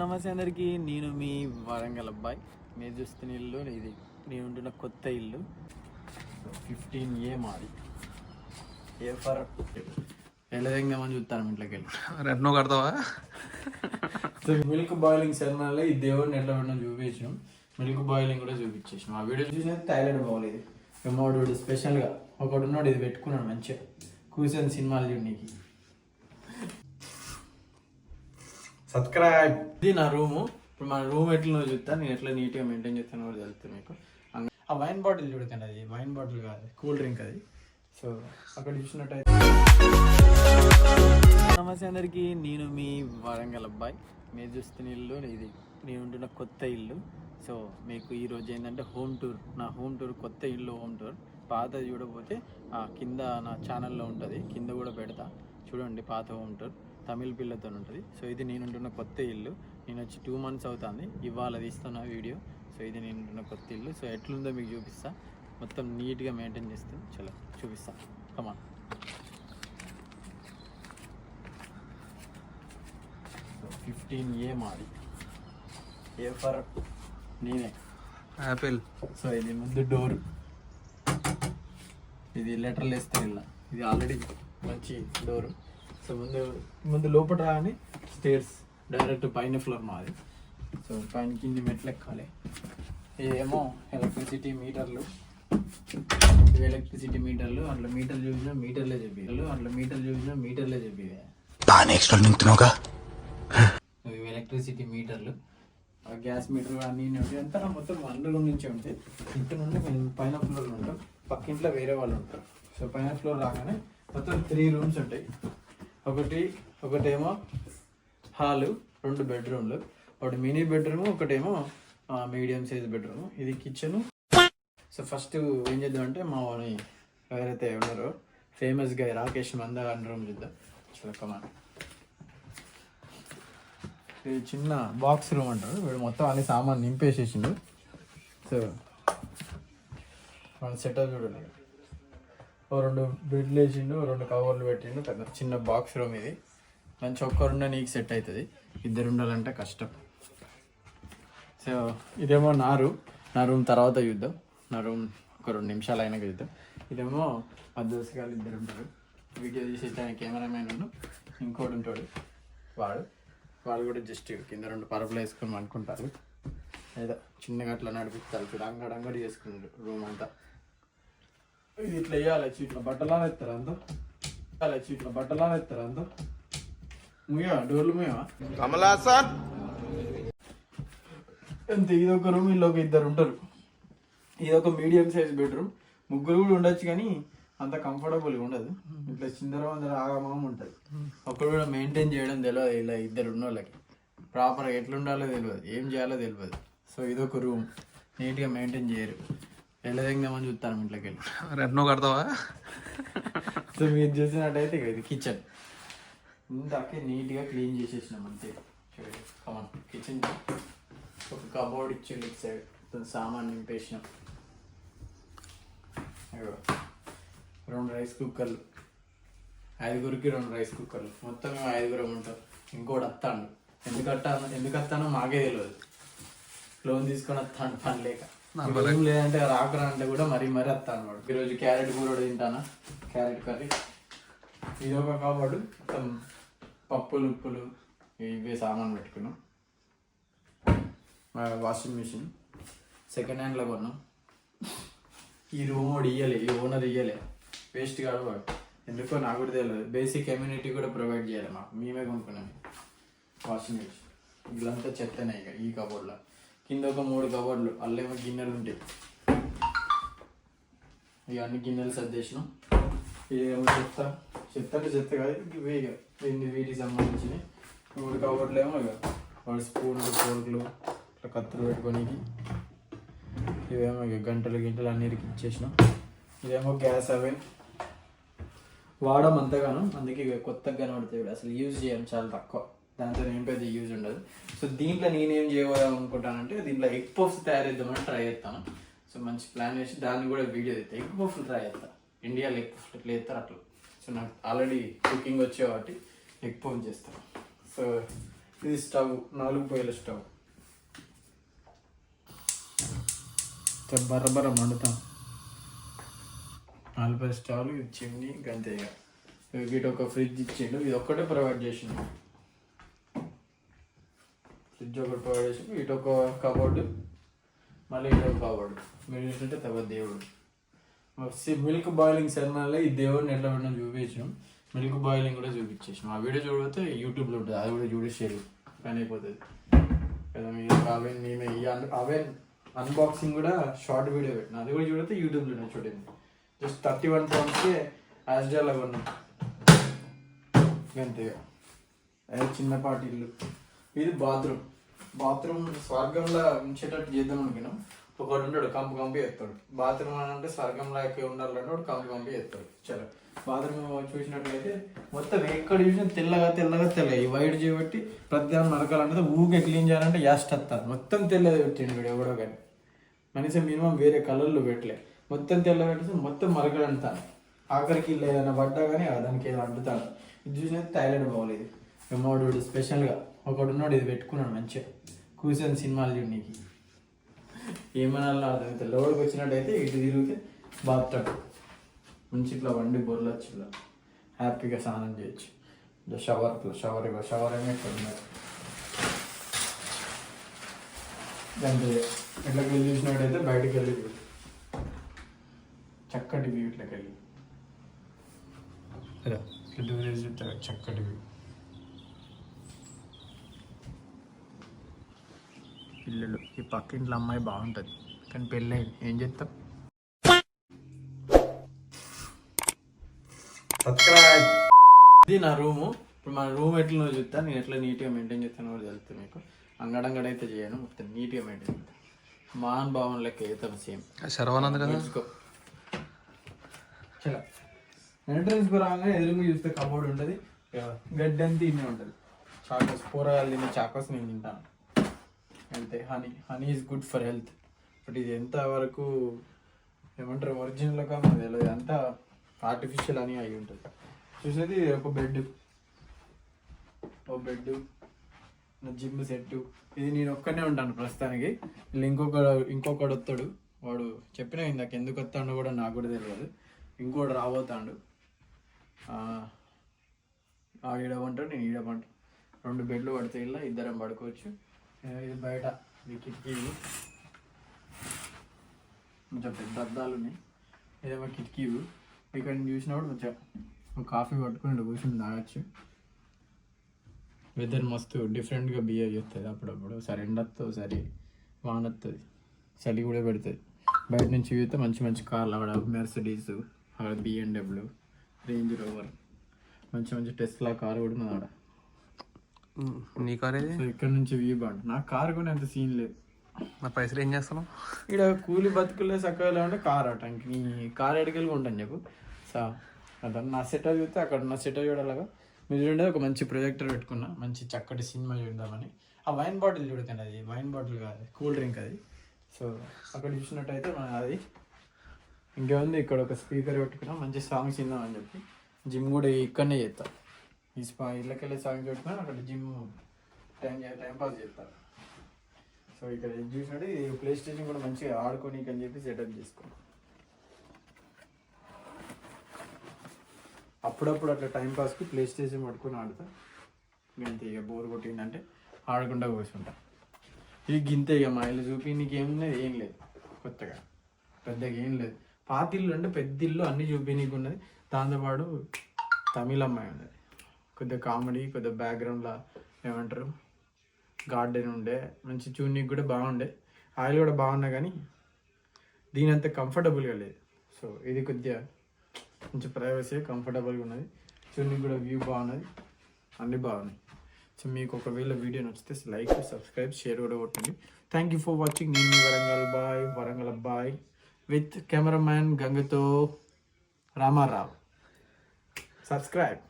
నమస్తే అందరికి. నేను మీ వరంగల్ అబ్బాయి. మీరు చూస్తున్న ఇల్లు ఇది నేను ఉంటున్న కొత్త ఇల్లు. 15A మాది. ఏ ఫర్ ఎలదెంగమని చూస్తాను ఇంట్లోకి వెళ్ళి రెట్నో కడతావా. సో మిల్క్ బాయిలింగ్ సెరమనీలో ఈ దేవుడిని ఎట్లా పెట్టినా చూపించాం. మిల్క్ బాయిలింగ్ కూడా చూపించేసాం. ఆ వీడియో చూసినది థాయిలాండ్ బాగోలేదు. ఎమ్మోడు స్పెషల్గా ఒకడు ఉన్నాడు, ఇది పెట్టుకున్నాడు మంచిగా కూర్చొని సినిమాలు చూడడానికి. సబ్స్క్రైబ్. ఇది నా రూము. ఇప్పుడు మన రూమ్ ఎట్లా చూస్తా, నేను ఎట్లా నీట్గా మెయింటైన్ చేస్తాను కూడా తెలుస్తుంది మీకు. ఆ వైన్ బాటిల్ చూడకండి, అది వైన్ బాటిల్ కాదు, కూల్ డ్రింక్ అది. సో అక్కడ చూసినట్టయితే నమస్తే అందరికీ. నేను మీ వరంగల్ అబ్బాయి. మీరు చూస్తున్న ఇల్లు ఇది నేను ఉంటున్న కొత్త ఇల్లు. సో మీకు ఈరోజు ఏంటంటే హోమ్ టూర్, నా హోమ్ టూర్, కొత్త ఇల్లు హోమ్ టూర్. పాతది చూడకపోతే కింద నా ఛానల్లో ఉంటుంది, కింద కూడా పెడతా చూడండి. పాత హోమ్ టూర్ తమిళ పిల్లతో ఉంటుంది. సో ఇది నేను ఉంటున్న కొత్త ఇల్లు. నేను వచ్చి 2 months అవుతుంది, ఇవాళ తీస్తున్న వీడియో. సో ఇది నేను ఉంటున్న కొత్త ఇల్లు. సో ఎట్లుందో మీకు చూపిస్తా, మొత్తం నీట్గా మెయింటైన్ చేస్తాను. చలో చూపిస్తా, కమాన్. 15A మాది. ఏ ఫర్ నేనే యాపిల్. సో ఇది ముందు డోర్, ఇది లెటర్లు వేస్తారు ఇలా. ఇది ఆల్రెడీ మంచి డోరు. సో ముందు లోపల రాగానే స్టేర్స్, డైరెక్ట్ పైన ఫ్లోర్ మాది. సో పైన కింది మెట్లు ఎక్కాలి. ఇదేమో ఎలక్ట్రిసిటీ మీటర్లు. ఇవి ఎలక్ట్రిసిటీ మీటర్లు. అట్లా మీటర్లు చూసినా మీటర్లే చెప్పి ఇవి ఎలక్ట్రిసిటీ మీటర్లు. గ్యాస్ మీటర్ అన్నీ ఉంటాయి. అంతా మొత్తం అందులో నుంచే ఉంటాయి. ఇంటి నుండి మేము పైన ఫ్లోర్లో ఉంటాం, పక్కింట్లో వేరే వాళ్ళు ఉంటారు. సో పైన ఫ్లోర్ రాగానే మొత్తం 3 rooms ఉంటాయి. ఒకటేమో హాలు, 2 bedrooms, ఒకటి మినీ బెడ్రూమ్, ఒకటేమో మీడియం సైజ్ బెడ్రూమ్. ఇది కిచెన్. సో ఫస్ట్ ఏం చేద్దామంటే మా వాని ఎవరైతే ఉన్నారో ఫేమస్ గా రాకేష్ మందా రూమ్ చూద్దాం. చూడకమా, ఇది చిన్న బాక్స్ రూమ్ అంటారు. వీడు మొత్తం అన్ని సామాన్ నింపేసేసిండు. సో మన సెటప్ చూడండి. 2 బెడ్లు వేసిండు, 2 కవర్లు పెట్టిండు. పెద్ద చిన్న బాక్స్ రూమ్ ఇది. మంచి ఒక్కరుండ నీకు సెట్ అవుతుంది, 2 ఉండాలంటే కష్టం. సో ఇదేమో నా రూమ్ తర్వాత చూద్దాం. నా రూమ్ ఒక 2 నిమిషాలు అయినాక చూద్దాం. ఇదేమో మా దోసగాళ్ళు 2 ఉంటారు. వీడియో తీసేస్తే కెమెరామెన్ ఇంకోటి ఉంటాడు, వాళ్ళు కూడా జస్ట్ కింద 2 పరుపులు వేసుకొని అనుకుంటారు. ఏదో చిన్నగా అట్లా నడిపిస్తారు. చూడు అంగడి చేసుకున్నారు రూమ్ అంతా. ఇది ఇట్లా వేయాలి, చీట్ల బట్టలానే ఎత్తారు అంతా. ముయ్యా డోర్లు ముయ్యా అంతే. ఇది ఒక రూమ్, వీళ్ళు ఒక 2 ఉంటారు. ఇది ఒక మీడియం సైజ్ బెడ్రూమ్. 3 కూడా ఉండొచ్చు, కానీ అంత కంఫర్టబుల్గా ఉండదు. ఇట్లా చిందర ఆగమం ఉంటుంది. ఒకరు కూడా మెయింటైన్ చేయడం తెలియదు. ఇలా 2 ఉన్న వాళ్ళకి ప్రాపర్గా ఎట్లా ఉండాలో తెలియదు, ఏం చేయాలో తెలియదు. సో ఇదొక రూమ్, నీట్గా మెయింటైన్ చేయరు. ఎలదెంగమని చూస్తాను ఇంట్లోకి వెళ్ళి. రెట్నో కడతావా. సో మీరు చూసినట్టయితే ఇది కిచెన్. ఇందాకే నీట్గా క్లీన్ చేసేసినాం అంతే. చూడండి కమాన్. కిచెన్ ఒక కబోర్డ్ ఇచ్చిండు ఇటు సైడ్, సామాన్ నింపేసినాం. 2 రైస్ కుక్కర్లు, 5గురికి 2 రైస్ కుక్కర్లు. మొత్తం మేము 5గురం ఉంటాం. ఇంకోటి వస్తాడు. ఎందుకు వస్తానో మాకే తెలియదు. లోన్ తీసుకొని వస్తాను పని లేక. లేదంటే రాకురా అంటే కూడా మరీ వస్తాను వాడు. ఈరోజు క్యారెట్ కూర తింటానా, క్యారెట్ కర్రీ. ఇది ఒక కబోర్డు, మొత్తం పప్పులు ఉప్పులు ఇవే సామాన్ పెట్టుకున్నాం. వాషింగ్ మిషన్ సెకండ్ హ్యాండ్లో కొన్నాం. ఈ రూమ్ వాడు ఇయ్యలే, ఈ ఓనర్ ఇయ్యలే, వేస్ట్ కాదు వాడు. ఎందుకో నాకు కూడా తెలియదు. బేసిక్ కమ్యూనిటీ కూడా ప్రొవైడ్ చేయాలి మాకు, మేమే కొనుక్కున్నాం వాషింగ్ మిషన్. ఇదంతా చెత్తనే ఇక ఈ కబోర్డ్లో. కింద ఒక 3 కబోర్డ్లు, అల్లేమో గిన్నెలు ఉంటాయి. ఇక అన్ని గిన్నెలు సర్దేసినాం. ఇదేమో చెత్త కాదు, ఇవే ఇక వీటికి సంబంధించినవి. 3 కబోర్డ్లు ఏమో ఇక వాడు స్పూన్లు, ఫోర్కులు, ఇట్లా కత్తులు పెట్టుకోనికి. ఇవేమో ఇక గంటలు అన్నిటికి ఇచ్చేసినాం. ఇదేమో గ్యాస్ అవెన్. వాడడం అంతగానో, అందుకే ఇక కొత్తగా కనబడతాయి. అసలు యూజ్ చేయం చాలా తక్కువ, దాంతో ఏం పెద్ద యూజ్ ఉండదు. సో దీంట్లో నేనేం చేయబోయాలనుకుంటానంటే, దీంట్లో ఎగ్ పఫ్స్ తయారు చేద్దామని ట్రై చేస్తాను. సో మంచి ప్లాన్ వేసి దాన్ని కూడా వీడియో తీస్తాను. ఎగ్ పఫ్లు ట్రై చేస్తాను. ఇండియాలో ఎగ్ పఫ్లు ఎట్లా చేస్తారు అట్లా. సో నాకు ఆల్రెడీ కుకింగ్ వచ్చే కాబట్టి ఎగ్ పఫ్ చేస్తాను. సో ఇది స్టవ్ 4 పొయ్యిల స్టవ్. బర్రబర్ర మండుతాం. 4 పొయ్యిల స్టవ్లు, ఇది చిమ్నీ గంతే. ఇక వీటి ఒక ఫ్రిడ్జ్ ఇచ్చిండు, ఇది ఒక్కటే ప్రొవైడ్ చేసిండు. ఫ్రిడ్జ్ ఒకటి ప్రొవైడ్ చేసిండు, ఇటు ఒక కబోర్డు, మళ్ళీ ఇటు ఒక కబోర్డు. మీరు చూస్తుంటే తప్ప దేవుడు. మిల్క్ బాయిలింగ్ సెరమనీలో ఈ దేవుడిని ఎట్లా పెట్టినా చూపించాం, మిల్క్ బాయిలింగ్ కూడా చూపించేసాం. ఆ వీడియో చూడబోతే యూట్యూబ్లో ఉంటుంది, అది కూడా చూడేసారు పని అయిపోతుంది కదా. మీరు అవెన్ మేము అవెన్ అన్బాక్సింగ్ కూడా షార్ట్ వీడియో పెట్టిన, అది కూడా చూడితే యూట్యూబ్లో చూడండి. జస్ట్ 31 poundsకే యాజ్డాలో కొన్నాం అంతేగా. అది చిన్నపాటి ఇల్లు. ఇది బాత్రూమ్ స్వర్గంలో ఉంచేటట్టు చేద్దాం అనుకున్నాం. ఒకడు ఉంటాడు కంపు ఎత్తాడు. బాత్రూమ్ అని అంటే స్వర్గంలో ఉండాలంటే వాడు కంపు ఎత్తాడు. చలో బాత్రూమ్ చూసినట్లయితే మొత్తం ఎక్కడ చూసినా తెల్లగా ఈ వైట్ చేయబట్టి ప్రతిదానం నరకాలంటే ఊకే క్లీన్ చేయాలంటే యాస్ట్ వస్తారు. మొత్తం తెల్లది పెట్టిండు వీడు ఎవడో కానీ. కనీసం మినిమం వేరే కలర్లు పెట్టలే, మొత్తం తెల్ల పెట్టేసి మొత్తం మరకలు అంటాను. ఆఖరికి ఏదైనా పడ్డా కానీ దానికి ఏదో అంటుతాను. ఇది చూసినట్టు థైలాండ్ బాగోలేదు. ఎమ్మోడు స్పెషల్గా ఒకడు ఉన్నాడు, ఇది పెట్టుకున్నాడు మంచిగా కూర్చొని సినిమాలు చూడడానికి. ఏమనాలో అర్థమైతే లోపలికి వచ్చినట్టయితే ఇటు తిరిగితే బాత్టబ్ మంచి ఇట్లా వండి బొర్రలొచ్చి ఇట్లా హ్యాపీగా స్నానం చేయొచ్చు. షవర్ ఏమో ఇక్కడ ఉన్నారు. దాంట్లో ఇట్లకి వెళ్ళి చూసినట్టయితే బయటకు వెళ్ళి చక్కటి వ్యూ. ఇట్లకి వెళ్ళి చక్కటి వ్యూ. పిల్లలు ఈ పక్కింట్లో అమ్మాయి బాగుంటుంది కానీ పెళ్ళయింది, ఏం చేస్తాం. సబ్స్క్రైబ్. ఇది నా రూము. ఇప్పుడు మన రూమ్ ఎట్లా చూస్తాను, నేను ఎట్లా నీట్గా మెయింటైన్ చేస్తాను కూడా తెలుస్తుంది మీకు. అంగడంగడైతే చేయను, మొత్తం నీట్గా మెయింటైన్ చేస్తాను. మాన్ భావన్ లెక్క అవుతాను సేమ్. శర్వానంద్ కదా. చలో ఎంట్రన్స్ రాగానే ఎదురుగా చూస్తే కబోర్డ్ ఉంటుంది, గడ్డి అంతా ఇన్నే ఉంటుంది. చాకోస్ కూరగాయలు తినే చాకోస్ నేను తింటాను అంతే. Honey is good for health. But ఇది ఎంతవరకు ఏమంటారు ఒరిజినల్గా మనకు తెలియదు, అంతా ఆర్టిఫిషియల్ అని అయి ఉంటుంది. చూసేది ఒక బెడ్ నా జిమ్ సెట్. ఇది నేను ఒక్కనే ఉంటాను ప్రస్తుతానికి. వీళ్ళు ఇంకొకడు వస్తాడు, వాడు చెప్పినా ఇందాక ఎందుకు వస్తాడో కూడా నాకు కూడా తెలియదు. ఇంకోటి రాబోతాడు, ఈడమంటాడు నేను ఈడమంటాను. 2 బెడ్లు పడతాయి, ఇలా ఇద్దరం పడుకోవచ్చు. ఇది బయట ఈ కిటికీలు కొంచెం పెద్ద అద్దాలు ఉన్నాయి. ఇదేమో కిటికీలు. ఇక్కడ చూసినప్పుడు కొంచెం కాఫీ పట్టుకుని కూర్చొని తాగొచ్చు. వెదర్ మస్తు డిఫరెంట్గా బిహేవ్ చేస్తుంది అప్పుడప్పుడు. ఒకసారి ఎండ వస్తుంది, ఒకసారి వాన వస్తుంది, చలి కూడా పెడుతుంది. బయట నుంచి చూస్తే మంచి కార్లు, అక్కడ మెర్సిడీస్, అక్కడ BMW, రేంజ్ రోవర్, మంచి టెస్లా కారు కూడా ఉన్నది అక్కడ. నీ కార్ ఏది? సో ఇక్కడ నుంచి వ్యూ బాగుంటుంది. నా కారు కూడా అంత సీన్ లేదు. నా పైసలు ఏం చేస్తాను ఇక్కడ కూలి బతుకులే చక్కగా ఉంటే కార్ ఆటానికి నీ కార్ ఎడకెళ్ళి ఉంటాను చెప్పు. సో అదే నా సెటర్ చూస్తే అక్కడ నా సెటర్ చూడాలగా. మీరు చూడండి, ఒక మంచి ప్రొజెక్టర్ పెట్టుకున్నా, మంచి చక్కటి సినిమా చూద్దామని. ఆ వైన్ బాటిల్ చూడకండి, అది వైన్ బాటిల్ కాదు, కూల్ డ్రింక్ అది. సో అక్కడ చూసినట్టయితే మన అది ఇంకేముంది, ఇక్కడ ఒక స్పీకర్ పెట్టుకున్నా, మంచి సాంగ్స్ విందామని చెప్పి. జిమ్ కూడా ఇక్కడనే చేస్తాను. ఈ ఇళ్ళకెళ్ళి సాంగ్స్ పెట్టుకుని అక్కడ జిమ్ టైం పాస్ చేస్తారు. సో ఇక్కడ చూసినట్టు ప్లే స్టేషన్ కూడా మంచిగా ఆడుకోనీకి అని చెప్పి సెటప్ చేసుకోండి. అప్పుడప్పుడు అట్లా టైం పాస్కి ప్లే స్టేషన్ పట్టుకొని ఆడుతా. ఇంతే, ఇక బోర్ కొట్టిందంటే ఆడకుండా కూర్చుంటా. ఇది గింతే. ఇక మా ఇల్లు చూపి నీకు ఏమున్నది, ఏం లేదు కొత్తగా పెద్దగా ఏం లేదు. పాత ఇల్లు అంటే పెద్ద ఇల్లు, అన్నీ చూపి నీకు ఉన్నది. దాంతోపాటు తమిళ అమ్మాయి ఉన్నది, కొద్దిగా కామెడీ, కొద్దిగా బ్యాక్గ్రౌండ్లో ఏమంటారు గార్డెన్ ఉండే, మంచి చూడనీకి కూడా బాగుండే. ఆయిల్ కూడా బాగున్నా కానీ దీని అంత కంఫర్టబుల్గా లేదు. సో ఇది కొద్దిగా మంచి ప్రైవసీ, కంఫర్టబుల్గా ఉన్నది. చూడనీకి కూడా వ్యూ బాగున్నది, అన్నీ బాగున్నాయి. సో మీకు ఒకవేళ వీడియో నచ్చితే లైక్, సబ్స్క్రైబ్, షేర్ కూడా కొట్టండి. Thank you for watching. నేను వరంగల్ అబ్బాయ్ విత్ కెమెరామ్యాన్ గంగతో రామారావు. సబ్స్క్రైబ్.